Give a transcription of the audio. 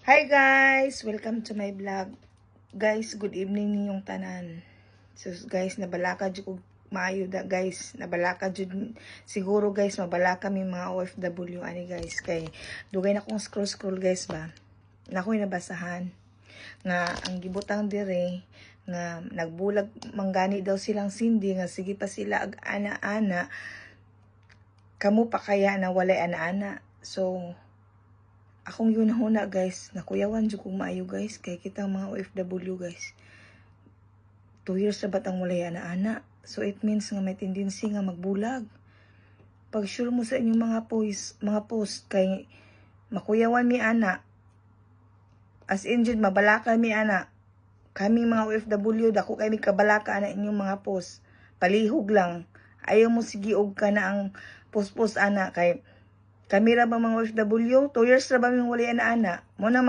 Hi guys! Welcome to my vlog. Guys, good evening ninyong tanan. So guys, nabalaka jud ko maayo da guys. Nabalaka jud siguro guys, mabalaka mi mga OFW ani guys kay dugay na kong scroll guys ba. Nakoy nabasahan nga ang gibutang dire nga nagbulag manggani daw silang sindi nga sige pa sila ag ana-ana. Kamo pa kaya na walay ana-ana. So akong yunahuna guys, nakuyawan jud kong maayo guys, kay kitang mga OFW guys. 2 years na batang walay ana-ana. So it means nga may tendency nga magbulag. Pag sure mo sa inyong mga post kay makuyawan mi ana. As in jud mabalaka mi ana. Kami mga OFW dako kay mi kabalaka ana inyong mga post. Palihog lang. Ayaw mo sige og kana ang post ana kay kami ra ba mga OFW, 2 years ra ba mi wala ana-ana. Mo na